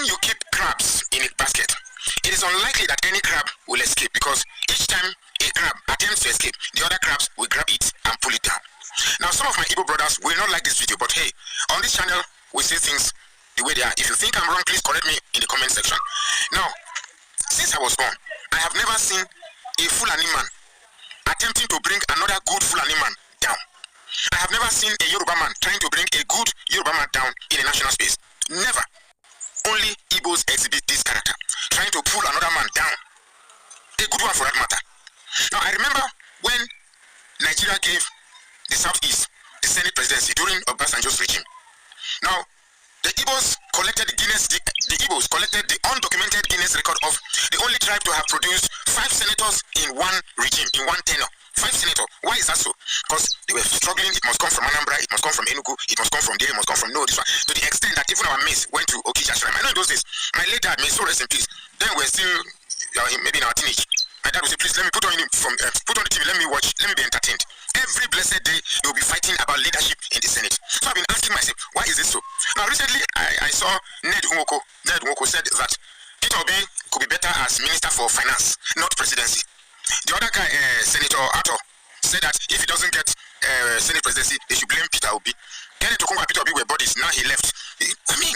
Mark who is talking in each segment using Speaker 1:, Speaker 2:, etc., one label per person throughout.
Speaker 1: when you keep crabs in a basket, it is unlikely that any crab will escape, because each time a crab attempts to escape, the other crabs will grab it and pull it down. Now, some of my Igbo brothers will not like this video, but hey, on this channel, we say things the way they are. If you think I'm wrong, please correct me in the comment section. Now, since I was born, I have never seen a Fulani man attempting to bring another good Fulani man down. I have never seen a Yoruba man trying to bring a good Yoruba man down in a national space. Never. Only Igbos exhibit this character, trying to pull another man down. A good one for that matter. Now, I remember when Nigeria gave the Southeast the Senate presidency during Obasanjo's regime. Now, the Igbos collected the Igbos collected the undocumented Guinness record of the only tribe to have produced 5 senators in one regime, in one tenure. 5 senators. Why is that so? Because they were struggling. It must come from Anambra, it must come from Enugu, it must come from there, it must come from this one. To the extent that even our mates went to Okija Shrine. I know in those days, my late dad, may so rest in peace, then we're still maybe in our teenage. My dad would say, please let me put on the TV, let me watch, let me be entertained. Every blessed day, they will be fighting about leadership in the Senate. So I've been asking myself, why is this so? Now, recently, I saw Ned Nwoko. Ned Nwoko said that Peter Obi could be better as Minister for Finance, not presidency. The other guy, Senator Arthur, said that if he doesn't get Senate presidency, they should blame Peter Obi. Kenneth Okonkwo and Peter Obi were buddies. Now he left. I mean,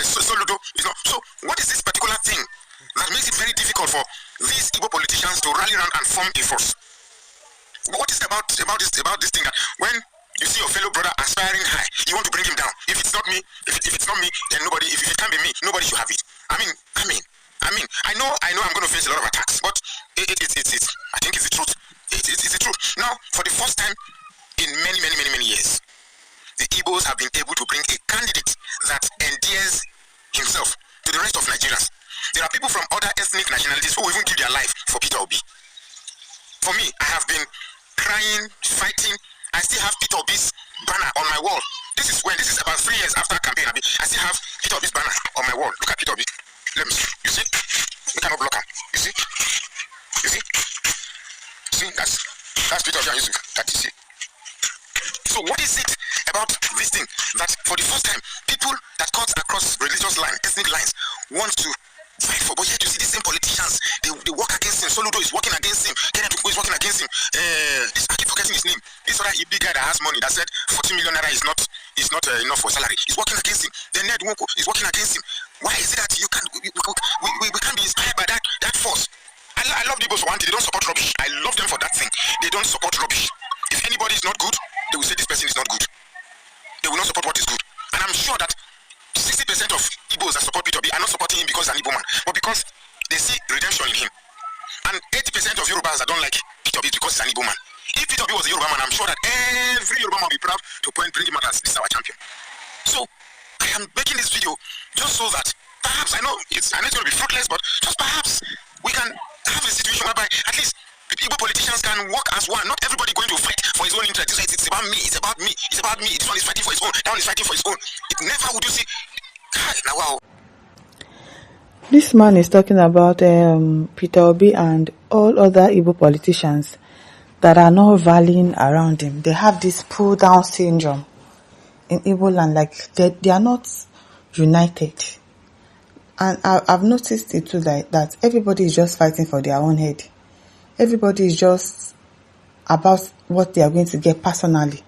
Speaker 1: Soludo, so what is this particular thing that makes it very difficult for these Igbo politicians to rally around and form a force? What is about this thing that when you see your fellow brother aspiring high, you want to bring him down? If it's not me, if it's not me, then nobody. If it can't be me, nobody should have it. I mean, I know I'm going to face a lot of attacks, but it's I think it's the truth. It's the truth. Now, for the first time in many years, the Igbos have been able to bring a candidate that endears himself to the rest of Nigerians. There are people from other ethnic nationalities who will even give their life for Peter Obi. For me, I have been crying, fighting. I still have Peter Obi's banner on my wall. This is about 3 years after campaign. I still have Peter Obi's banner on my wall. Look at Peter Obi. Let me see. You see? We cannot block him. You see? You see? See? That's Peter Obi. That you see. So what is it about this thing that for the first time, people that cut across religious lines, ethnic lines, want to fight for? But yet you see the same politicians, they work against him. Soludo is working against him. Kenneth Okonkwo is working against him. I keep forgetting his name. This other big guy that has money that said 40 million naira is not enough for salary. He's working against him. Then Ned Nwoko is working against him. Why is it that we can't be inspired by that force? I love the Igbos for one thing. They don't support rubbish. I love them for that thing. They don't support rubbish. If anybody is not good, they will say this person is not good. They will not support what is good. And I'm sure that 60% of Igbos that support Peter Obi are not supporting him because he's an Igbo man, but because they see redemption in him. And 80% of Yorubas that don't like Peter Obi because he's an Igbo man. If Peter Obi was a Yoruba man, I'm sure that every Yoruba man will be proud to bring him out as this is our champion. So I am making this video just so that perhaps I know it's going to be fruitless, but just perhaps we can have a situation whereby at least Igbo politicians can work as one. Not everybody going to fight for his own interest. It's about me. It's about me. It's about me. This one is fighting for his own. That one is fighting for his own. It never would you see. Now, wow.
Speaker 2: This man is talking about Peter Obi and all other Igbo politicians that are not rallying around him. They have this pull down syndrome in Igbo land, like they are not united. And I've noticed it too, that everybody is just fighting for their own head. Everybody is just about what they are going to get personally.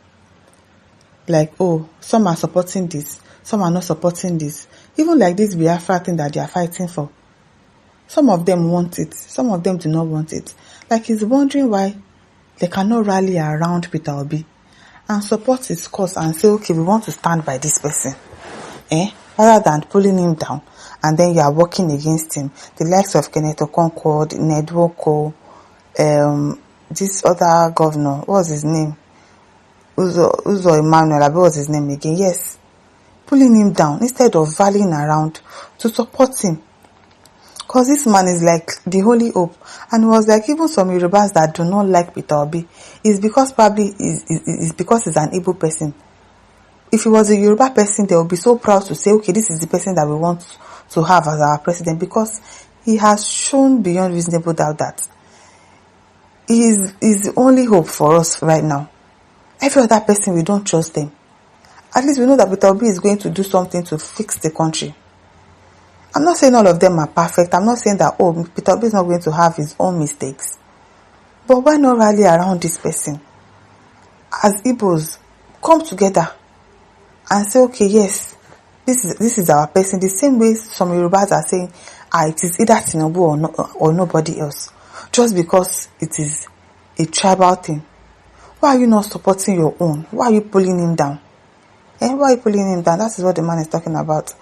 Speaker 2: Like, oh, some are supporting this, some are not supporting this. Even like this Biafra thing that they are fighting for. Some of them want it, some of them do not want it. Like, he's wondering why they cannot rally around Peter Obi and support his cause and say, okay, we want to stand by this person. Rather than pulling him down and then you are working against him. The likes of Kenneth Okonkwo, Ned Nwoko, this other governor, what was his name? Uzo Emmanuel, what was his name again? Yes. Pulling him down instead of rallying around to support him. Because this man is like the holy hope. And it was like even some Yorubas that do not like Peter Obi, is because probably is because he's an Igbo person. If he was a Yoruba person, they would be so proud to say, okay, this is the person that we want to have as our president, because he has shown beyond reasonable doubt that he is the only hope for us right now. Every other person, we don't trust them. At least we know that Peter Obi is going to do something to fix the country. I'm not saying all of them are perfect. I'm not saying that, Peter Obi is not going to have his own mistakes. But why not rally around this person? As Igbos, come together and say, okay, yes, this is our person. The same way some Yorubas are saying, it is either Tinubu or nobody else. Just because it is a tribal thing. Why are you not supporting your own? Why are you pulling him down? Why are you pulling him down? That is what the man is talking about.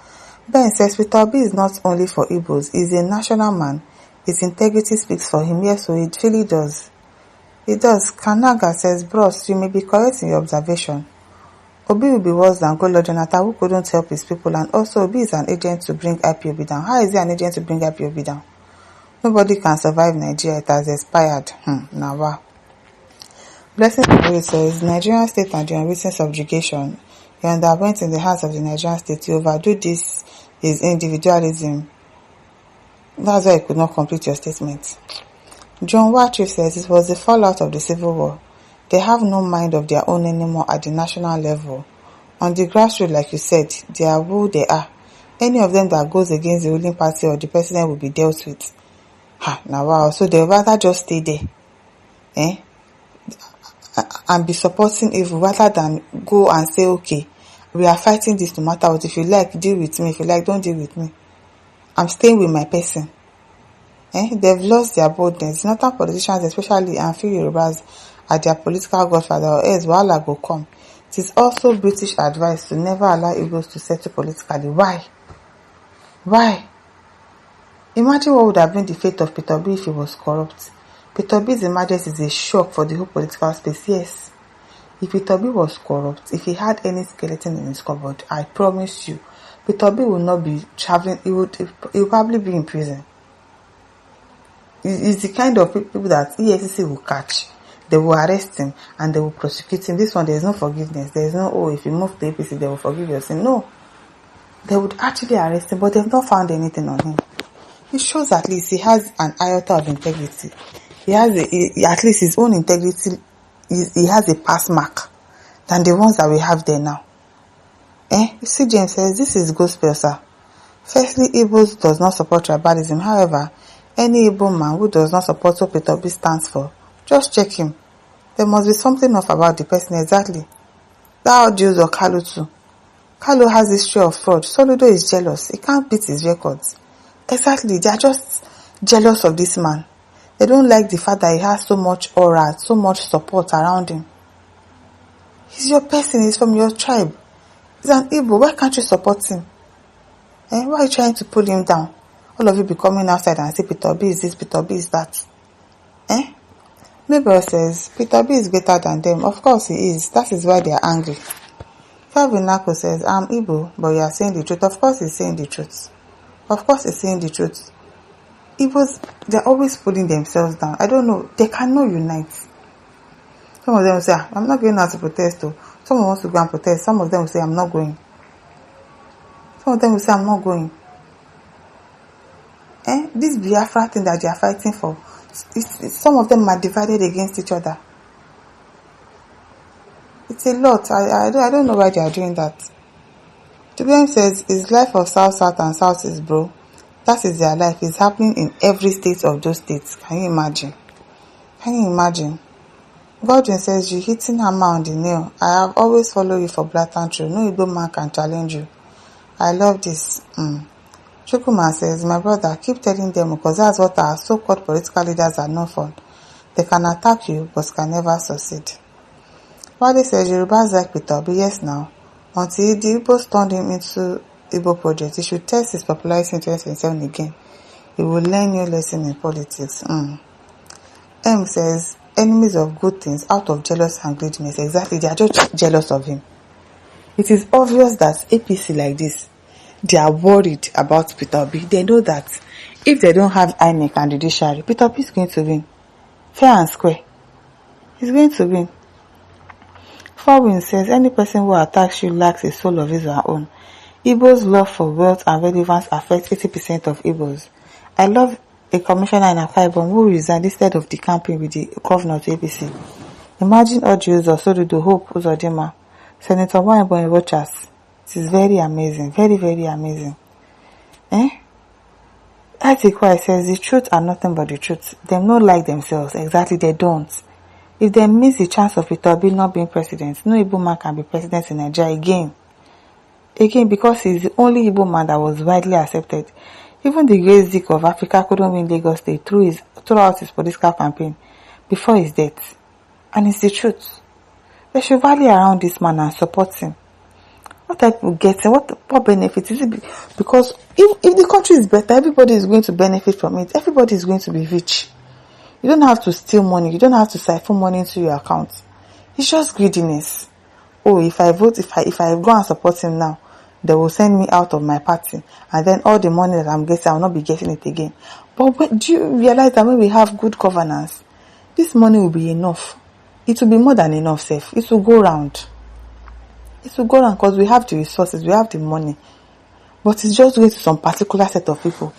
Speaker 2: Ben says, Peter Obi is not only for Igbos. He's a national man. His integrity speaks for him. Yes, so it really does. It does. Kanaga says, bros, you may be correct in your observation. Obi will be worse than Goodluck Jonathan, who couldn't help his people, and also Obi is an agent to bring IPOB down. How is he an agent to bring IPOB down? Nobody can survive Nigeria. It has expired. Now wow. Blessing says, Nigerian state and during recent subjugation, he underwent in the hands of the Nigerian state. To overdo this is individualism. That's why I could not complete your statement. John Watry says it was the fallout of the Civil War. They have no mind of their own anymore at the national level. On the grassroots, like you said, they are who they are. Any of them that goes against the ruling party or the president will be dealt with. Now wow, so they rather just stay there. And be supporting evil rather than go and say, okay, we are fighting this no matter what. If you like, deal with me. If you like, don't deal with me. I'm staying with my person. They've lost their boldness. Northern politicians, especially and few Yorubas, are their political godfather, or else wahala go come. It is also British advice to never allow Igbos to settle politically. Why? Imagine what would have been the fate of Peter Obi if he was corrupt. Peter Obi's emergence is a shock for the whole political space. Yes. If Peter Obi was corrupt, if he had any skeleton in his cupboard, I promise you, Peter Obi will not be traveling. He will probably be in prison. He's the kind of people that EFCC will catch. They will arrest him and they will prosecute him. This one, there is no forgiveness. There is no, if you move to APC, they will forgive your sin. No. They would actually arrest him, but they've not found anything on him. It shows at least he has an iota of integrity. He has at least his own integrity. He has a pass mark than the ones that we have there now. See, James says, this is gospel, sir. Firstly, Igbo does not support tribalism. However, any Igbo man who does not support what Peter Obi stands for, just check him. There must be something off about the person exactly. That Jews or Kalu too. Kalu has history of fraud. Soludo is jealous. He can't beat his records. Exactly. They are just jealous of this man. They don't like the fact that he has so much aura, so much support around him. He's your person. He's from your tribe. He's an Igbo. Why can't you support him? Why are you trying to pull him down? All of you be coming outside and say Peter Obi is this, Peter Obi is that. Mabel says, Peter Obi is greater than them. Of course he is. That is why they are angry. Calvin Nako says, I'm Igbo, but you are saying the truth. Of course he's saying the truth. Of course he's saying the truth. Igbos, they're always pulling themselves down. I don't know. They cannot unite. Some of them will say, I'm not going out to protest. Someone wants to go and protest. Some of them will say, I'm not going. Some of them will say, I'm not going. This Biafra thing that they are fighting for, some of them are divided against each other. It's a lot. I don't know why they are doing that. TBM says, it's life of South and South is bro. That is their life. It's happening in every state of those states. Can you imagine? Godwin says, you hitting hammer on the nail. I have always followed you for blatant truth. No Igbo man can challenge you. I love this. Chukwuma says, my brother, keep telling them because that's what our so-called political leaders are known for. They can attack you but can never succeed. Wale says, Yorubas like Peter Obi, yes now. Until the Igbos turned him into Igbo project, he should test his popularity in 2027 again. He will learn new lesson in politics. M says, enemies of good things out of jealous and greediness. Exactly, they are just jealous of him. It is obvious that APC like this, they are worried about Peter Obi. They know that if they don't have INEC and judiciary, Peter Obi is going to win. Fair and square. He's going to win. Forwin says, any person who attacks you lacks a soul of his or her own. Igbo's love for wealth and relevance affects 80% of Igbos. I love a commissioner in Akwa Ibom who resigned instead of decamping with the governor to APC. Imagine Ojiuzo, Soludo, Hope, Uzodima, Senator Wanyebo in Rochas. It is very amazing. Very, very amazing. That is why it says the truth and nothing but the truth. Them not like themselves. Exactly, they don't. If they miss the chance of Peter Obi not being president, no Igbo man can be president in Nigeria again. Again, because he's the only Igbo man that was widely accepted. Even the great Zik of Africa couldn't win Lagos State throughout his political campaign before his death. And it's the truth. They should rally around this man and support him. What are people getting? What benefit is it? Because if the country is better, everybody is going to benefit from it. Everybody is going to be rich. You don't have to steal money. You don't have to siphon money into your account. It's just greediness. Oh, if I vote, if I go and support him now, they will send me out of my party, and then all the money that I'm getting, I will not be getting it again. But do you realize that when we have good governance, this money will be enough? It will be more than enough, safe. It will go round. It will go round because we have the resources, we have the money. But it's just going to some particular set of people.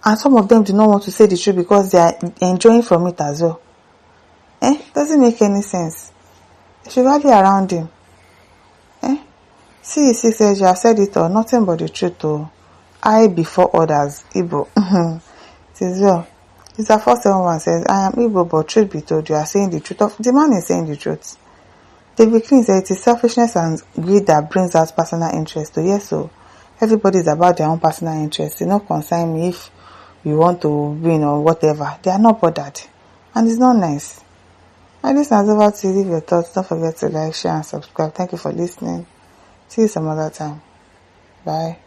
Speaker 2: And some of them do not want to say the truth because they are enjoying from it as well. Doesn't make any sense. They should rally around him. See, says you have said it all, nothing but the truth. I before others, Igbo. It is well. It's a 471 says, I am Igbo, but truth be told, you are saying the truth. The man is saying the truth. David King said it is selfishness and greed that brings out personal interest. So yes, so everybody is about their own personal interest. It not concern me if you want to win or whatever. They are not bothered. And it's not nice. And this is over to leave your thoughts. Don't forget to like, share, and subscribe. Thank you for listening. See you some other time. Bye.